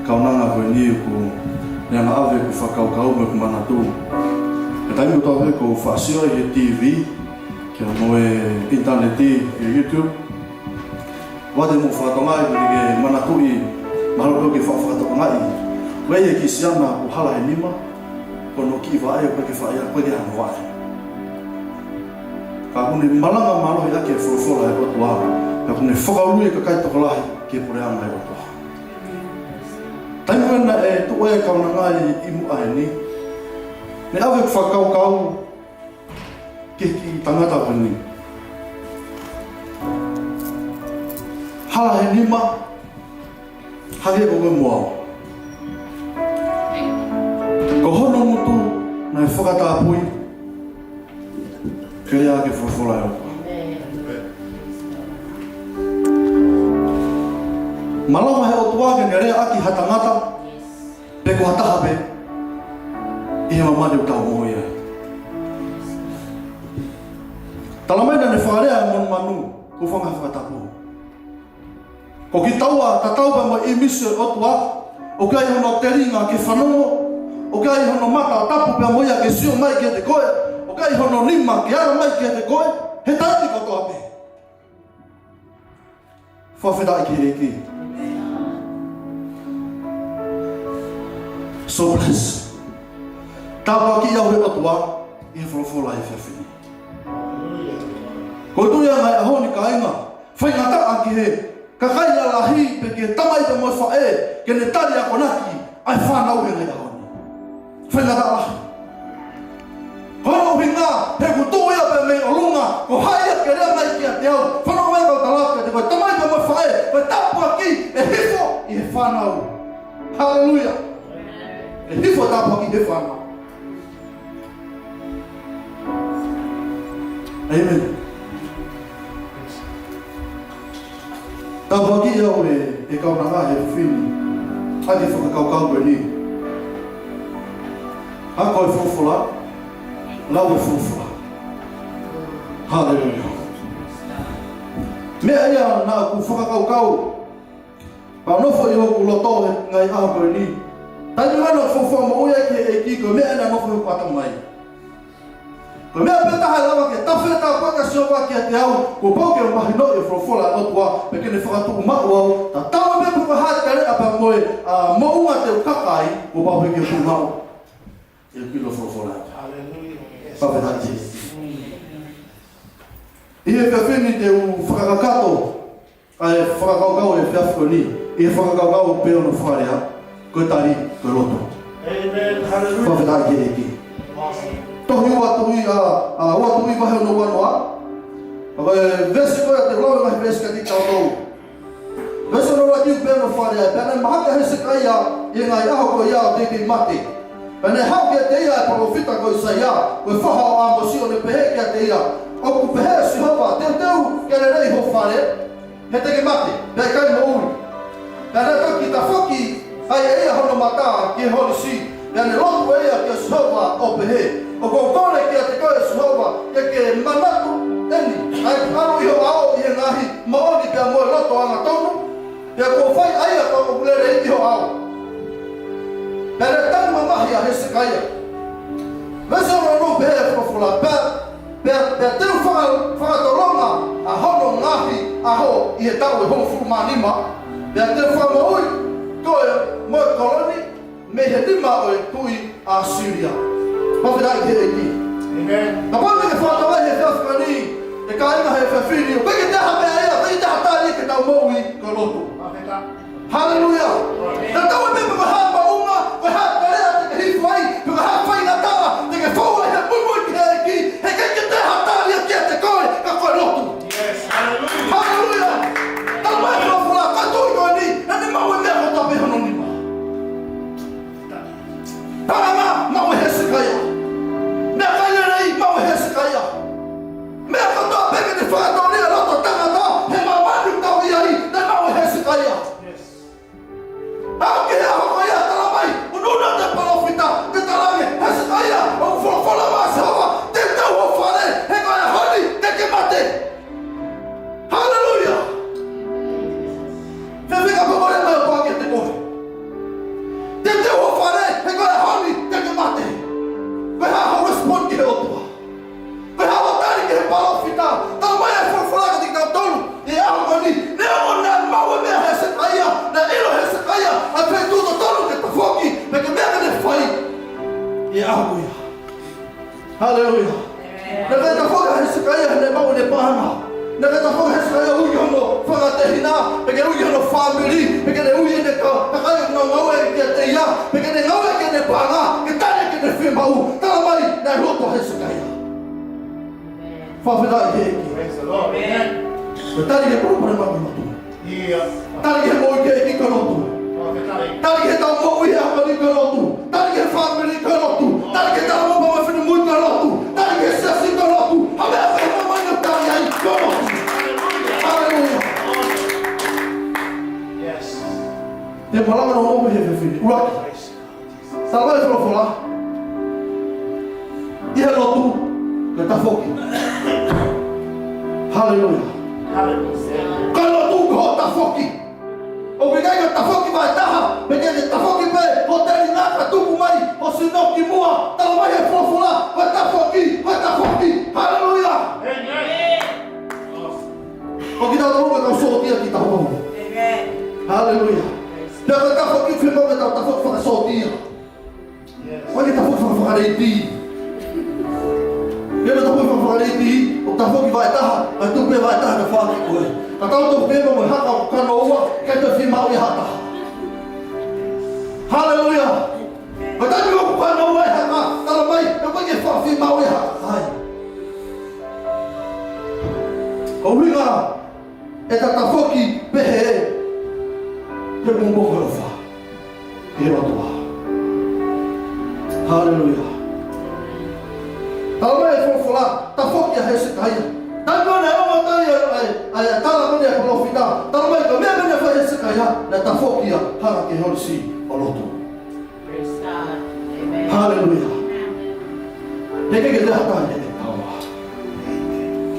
kaunanga koe ni ku nea na ave ku whakaukau me ku manatu. E taimi ko tawe ko whaasio e TV, kia mo e interneti e YouTube. Wate mo whakatongai kuni ke manatu i mahalo ke whakatongai. Wei e ki siana ku hala he nima, kono ki vae koe ke whaia koe ke hano vae. Ka kuni malanga malo i ake wholofola e kotua. Ka kuni whakaului e ka kai tokolahi ke pureanga e kotua. Taimo ena e tu e kaunanga i imu ae ni. Ne awe whakaukau ke ki tangata wani. Hala he nima, hage o koe moao. Ko hono mutu na e whakatapui, ke rea ke whawhola e oka. Malama he o tuake ne rea aki hatangata, pe ko hatahape, i he mamade utau mohi ai. Talamaina ne whakarea e monu manu, ko whanga whakatapu. Ko ki taua, ta taupa mo i miso o tua, o kai hono teringa ke whanongo, o kai hono mata tapu pia moia ke sio mai ke te koe, o kai hono lima ke ara mai ke te koe, he tati katoa pe. Whawheta i ki eki. So bless. Tāpua ki iau he otua, i he wholofola i whiawhini. Ko tuia ngai ahoni ka inga, whaingata aki he, ka kai la lahi pe ke tamai te moi whae, ke ne tari a konaki, ai whanau he ngai ahoni. Whaingata lahi. Hono hinga, he kutu ia pe mei olunga, ko haia ke rea mai ki a te au, whanau mai kau talaka, te koe tamai te moi whae, koe tāpua ki, e hifo i he whanau. Hallelujah. E hifo tāpua ki he whanau. Amen. Tāpua ki iau e kaunanga he whini, hake whakakaukau koe ni. Hako e whawhola, lau e whawhola. Hallelujah. Mea ia nā ku whakakaukau, pa nofo i hoku loto ngai aho koe ni. Tani mana whawhoa mo uia ki e ki koe mea ina nofo i hoku ata mai. Ko mea petaha lawa ke tawheta paka siowa ki a te au, ko pau ke mahino i whawhola otua, pe kene whakatuku mau au, ta tawa me puka hati kare apa moe mounga te ukakai, ko pau ke pu mau. E kilo whawhola. Pawheta ki. I he whiawhini te whakakato, ai whakakaukau e whiawhiko ni, i he whakakaukau peo no wharea, koe tari, koe roto. Pawheta ki e ki. Tohi ua tui wahe no wanoa. Koe vesi koe te lau ngahi vesi ka tika o tou. Vesi no la kiu peo no wharea, pēne mahaka hese kai a, i ngai aho koe ia o teki mate. Pēne hau kia te ia e profita koe sa ia, koe whaha o amosio ne pehe kia te ia. O ku pehe si hopa, teu kia le rei ho whare, he teki mate, pēne kai mo uri. Pēne toki ta whoki, ai e ia hono mata ki hori si, pēne lotu e ia kia si hopa o pehe. O ko kore kia te koe suhova, kia ke manatu eni, ai anu iho ao i he ngahi maoni pia moe loto anga tonu, pia ko whai aia toko kulere iho ao. Pere tani mamahi a hese kaia. Vese ono no pehe whawhola, pia tenu whakatoronga a hono ngahi aho i he tau e hono fukumanima, pia tenu whamaui koe moe koloni, me he lima o e tui a Syria. Pawheta i te eki. Na pāne ke whātawai he whiawhika ni, e ka inga he whiawhiri, o peke te hapea ea, peke te hatari ke tau moui ko loto. Hallelujah. Na tau e pepe koe hapa unga, koe hapa rea te ke hifu ai, pe koe hapa inga tawa, te ke whaua he mumui ki he eki, he keke te hatari a kia te koe, ka koe loto. Hallelujah. Tau mai whawhula, katui koe ni, na ne mau e mea ko tape hono nima. Parama, mau e hese kaia. Mea kaia rei, mau e hese kaia. Mea katoa peke te whakatoria roto tangata, he mamanu tau i ai, na mau e hese kaia. ona mau me Hezekia na ilo Hezekia a pe tudo tolo que ta foki me que me ne fai e aguia haleluia na que ta foki Hezekia ne mau ne pana na que ta foki Hezekia u yono fora terina me que u yono family me que u yono ka ka no mau e que te ia me que não é que ne pana que tá que ne fi mau tá mai na roto Hezekia fa verdade praise the Lord amen tali ke problema mo tali ke mo ke kalotu tali ke ta mo ia ko ni kalotu tali ke family kalotu tali ke ta mo ba fini mo kalotu tali ke sasi kalotu ame fa mo no tali ai kalotu haleluya yes te palabra no mo he fini ura salva de fola e kalotu que ta foki haleluya kalau tu kau tak foki, obrigai kau tak foki vai taha, begini tak foki pe, hotel ina katu kumai, osinok kimua, tak mai fofula, vai tak foki, haleluya. Kau kita tahu kau sotia kita tahu, haleluya. Jangan tak foki firman kita tak foki faham sotia, kau kita foki faham itu. Dia tak boleh falar ini, o tak foki vai taha, tu pe vai taha na fala ko. Tatau tu pe mo haka ka no wa, ka tu fi mau ya hata. Haleluya. Mata ni ko ka no wa haka, tala mai, ko ke fa fi mau ya hata. O winga, eta ta foki pe he. Te mo mo ko fa. Ele va. Haleluya. Talvez eu vou falar, tá foque a Hezekia. Tá quando eu matei a tala quando eu profita. Talvez eu mesmo não foi Hezekia, na tá foque a hara que eu disse ao outro. Praise God. Amen. Hallelujah. Pega que derrota ele tawa.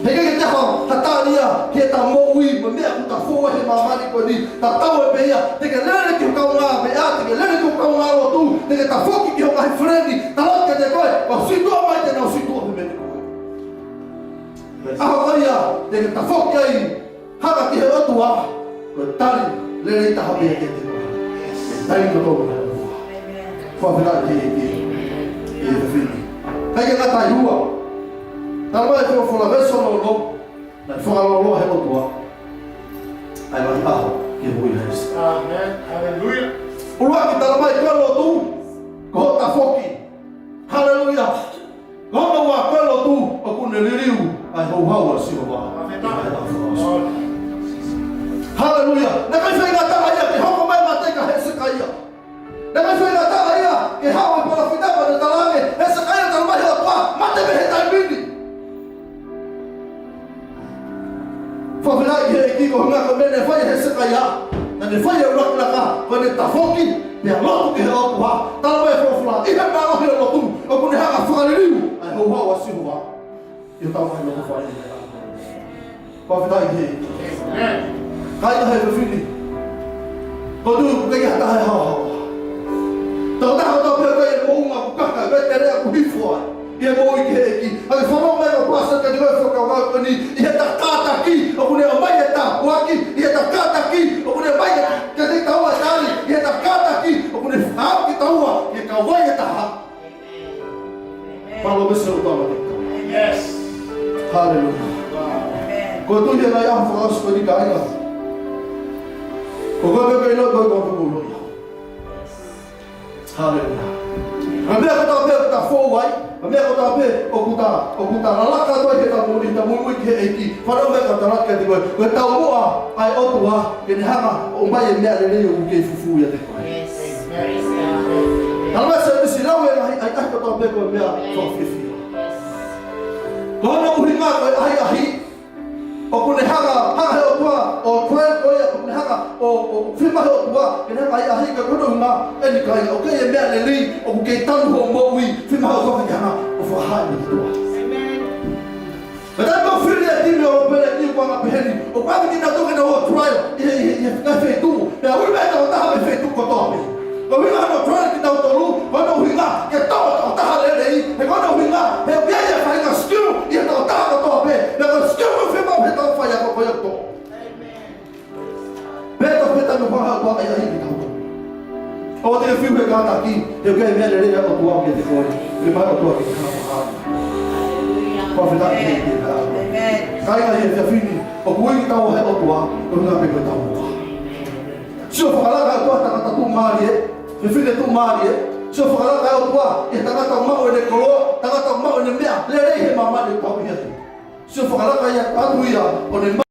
Pega que derrota dia que tá moui, mas mesmo tá fogo de mamãe com ele. Tá tão bem, tem que ler que o cão lá, tem que ler que o cão lá outro, tem que tá foque que eu vai frente, tá lá que depois, mas se tu vai ter não se tu agora tem que tá foque aí, haga que eu tua, tali ler tá bem que tem, tá indo todo mundo, foi verdade que filho, pega que tá rua, tá lá que eu falar ver só no na fora lo tua, aí vai tá que vou ir isso, amém, aleluia, o lugar que tá lá que eu tu, tá foque, aleluia. Quando o apelo tu, o kuneliriu, ai ho assim va. Aleluia. Na que foi na taia que ho vai matar que Hezekia. Na que foi na taia que ho para fitar para talame, Hezekia tá mais tua, mata me retai bindi. Foi lá que com na comene foi Hezekia. Na foi o lá quando tá foque, pelo logo que ho tua. Talvez foi falar, e vai para o logo, o kunelaga falariu. Ho assim va. Eu tava mais logo fora. Pode dar aí. Cai da rede filho. Quando que já tá ha. Então tá tô pegando uma caca, vai ter a fora. E é bom que aqui. Aí falou mais o passo que vai ficar o cani. E tá cata aqui, o mulher vai tá aqui, e tá cata aqui, o mulher vai que tem tá o ali, e tá cata aqui, o mulher fala que tá o, e tá vai tá. Falou você o toma. Yes. Hallelujah. Quando dia na ya falar sobre gaia. O governo que não vai com hallelujah. A minha conta tá fogo aí. A minha conta okuta lá cá dois que tá muito que aqui. Falou me conta lá que digo, eu tá boa, aí outro lá, que ele hama, o mai me ali o que fufu ia depois. Yes. Talvez se não é aí tá que eu tô bem com a minha sofrência. Quando o ringa aí o kunehanga o tua o o kunehanga o firma o tua que não vai aí que quando uma ele cai o que é me ali o que tá no moui firma o tua que o fahani tua. Mas não filho de meu pele com a pele o quase que tá tocando o trial e fica feito é o mesmo tá feito com top. O ringa no trial que tá o tolu quando o ringa que tá ali quando o ringa eu ia fazer skill e tá o top. fiu e kata ki e ke me le ya o tua ke te ko e mai o tua ke ka ha profeta ke te ka amen kai ka e fini o kui ka o he o tua o na pe ko ta mo sio fala ka tua ta tu mari e fine tu mari sio fala ka o tua e ta ta ma o de ko ta ta ma o ne mea le he mama de pa sio fala ka ya pa tu ya o ne